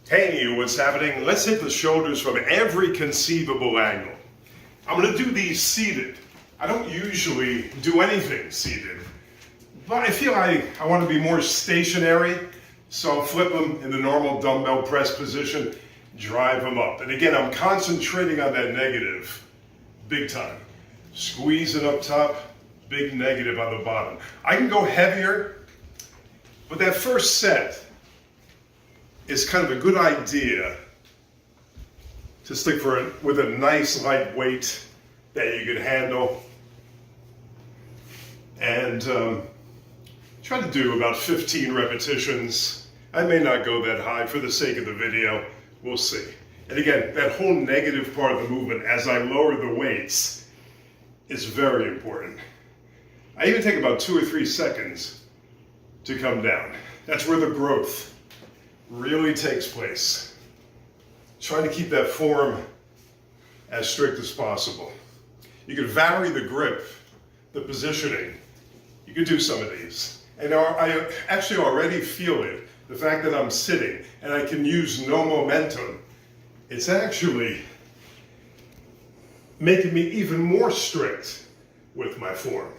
Hey, what's happening? Let's hit the shoulders from every conceivable angle. I'm going to do these seated. I don't usually do anything seated, but I feel I want to be more stationary, so I'll flip them in the normal dumbbell press position, drive them up. And again, I'm concentrating on that negative big time. Squeeze it up top, big negative on the bottom. I can go heavier, but that first set is kind of a good idea to stick with a nice light weight that you can handle, and try to do about 15 repetitions. I may not go that high for the sake of the video, we'll see. And again, that whole negative part of the movement as I lower the weights is very important. I even take about 2 or 3 seconds to come down. That's where the growth really takes place. Trying to keep that form as strict as possible. You can vary the grip, the positioning. You can do some of these. And I actually already feel it. The fact that I'm sitting and I can use no momentum, it's actually making me even more strict with my form.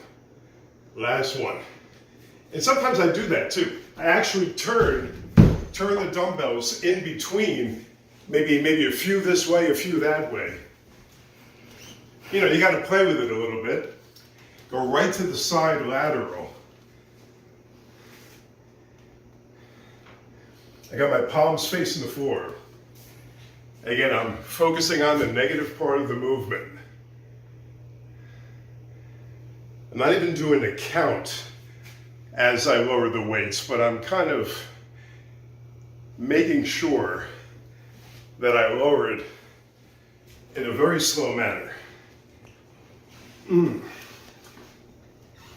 Last one. And sometimes I do that too. I actually turn the dumbbells in between, maybe a few this way, a few that way. You know, you got to play with it a little bit. Go right to the side lateral. I got my palms facing the floor. Again, I'm focusing on the negative part of the movement. I'm not even doing a count as I lower the weights, but I'm kind of making sure that I lower it in a very slow manner.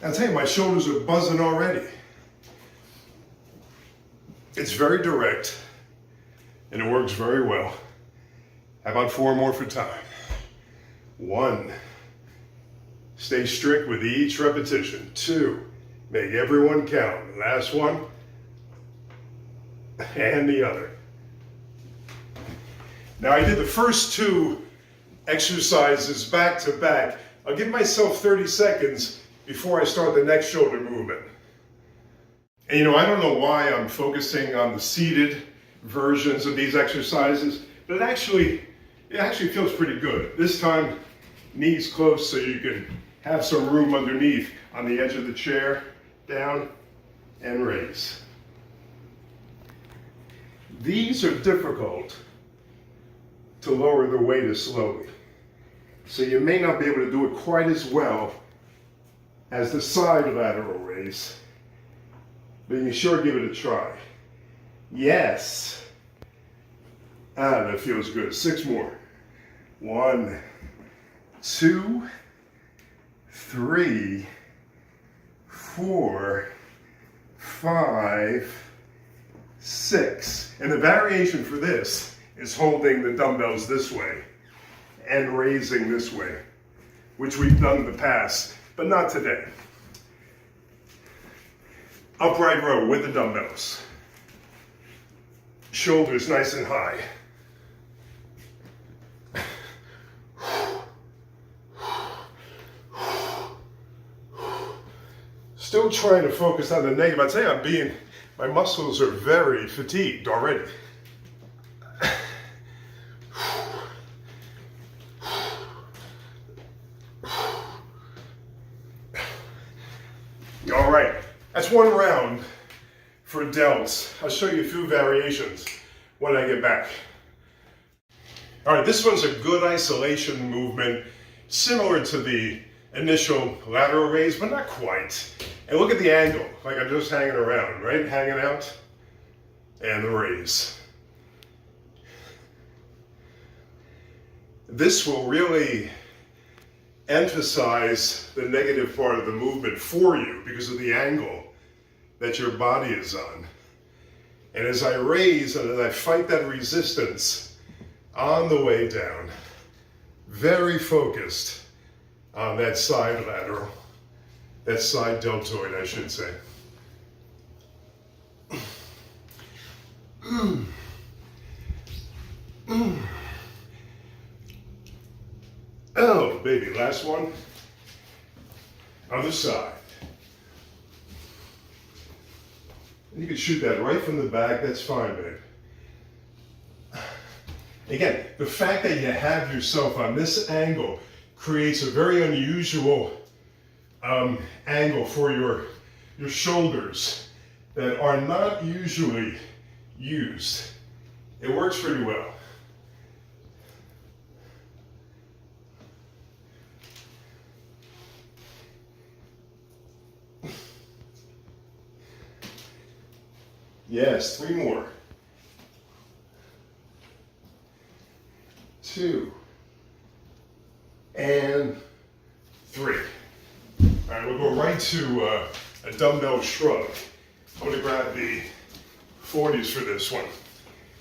I'll tell you, my shoulders are buzzing already. It's very direct, and it works very well. How about 4 more for time? 1, stay strict with each repetition. 2, make everyone count. Last one, and the other. Now I did the first 2 exercises back to back. I'll give myself 30 seconds before I start the next shoulder movement. And you know, I don't know why I'm focusing on the seated versions of these exercises, but it actually feels pretty good. This time, knees close so you can have some room underneath on the edge of the chair, down and raise. These are difficult to lower the weight as slowly. So you may not be able to do it quite as well as the side lateral raise, but you can sure give it a try. Yes. That feels good. 6 more. 1, 2, 3, 4, 5, 6. And the variation for this is holding the dumbbells this way and raising this way, which we've done in the past, but not today. Upright row with the dumbbells. Shoulders nice and high. Still trying to focus on the negative. I'd say my muscles are very fatigued already. All right, that's 1 round for delts. I'll show you a few variations when I get back. All right, this one's a good isolation movement, similar to the initial lateral raise, but not quite. And look at the angle, like I'm just hanging around, right? Hanging out, and the raise. This will really emphasize the negative part of the movement for you because of the angle that your body is on. And as I raise and as I fight that resistance on the way down, very focused on that side lateral. that side deltoid, I should say. Oh, baby, last one. Other side. You can shoot that right from the back, that's fine, babe. Again, the fact that you have yourself on this angle creates a very unusual angle for your shoulders that are not usually used. It works pretty well. Yes, 3 more. 2 and 3. All right, we'll go right to a dumbbell shrug. I'm going to grab the 40s for this one.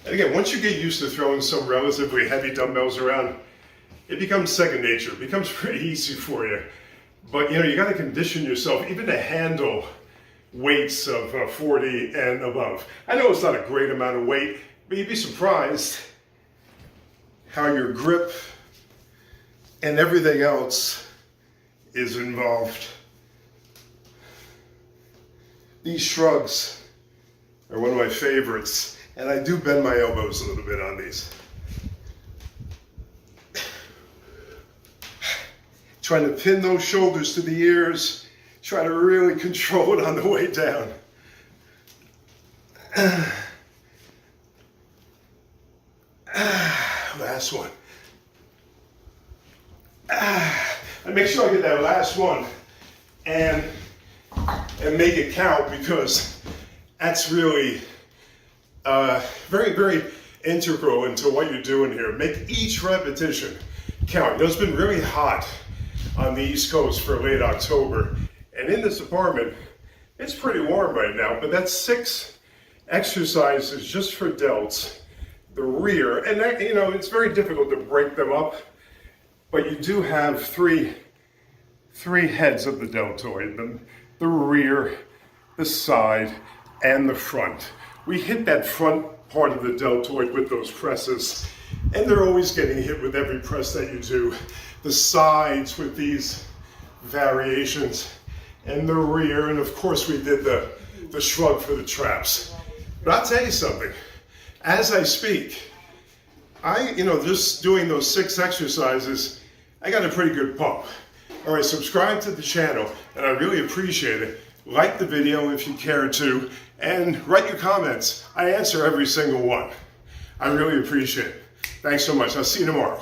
And again, once you get used to throwing some relatively heavy dumbbells around, it becomes second nature. It becomes pretty easy for you. But you got to condition yourself even to handle weights of 40 and above. I know it's not a great amount of weight, but you'd be surprised how your grip and everything else is involved. These shrugs are one of my favorites, and I do bend my elbows a little bit on these. Trying to pin those shoulders to the ears, try to really control it on the way down. Last one. And make sure I get that last one and make it count, because that's really very, very integral into what you're doing here. Make each repetition count. It's been really hot on the East Coast for late October, and in this apartment, it's pretty warm right now, but that's 6 exercises just for delts, the rear, and that, it's very difficult to break them up, but you do have three heads of the deltoid, the rear, the side, and the front. We hit that front part of the deltoid with those presses, and they're always getting hit with every press that you do. The sides with these variations, and the rear, and of course we did the shrug for the traps. But I'll tell you something, as I speak, just doing those 6 exercises, I got a pretty good pump. All right, subscribe to the channel, and I really appreciate it. Like the video if you care to, and write your comments. I answer every single one. I really appreciate it. Thanks so much. I'll see you tomorrow.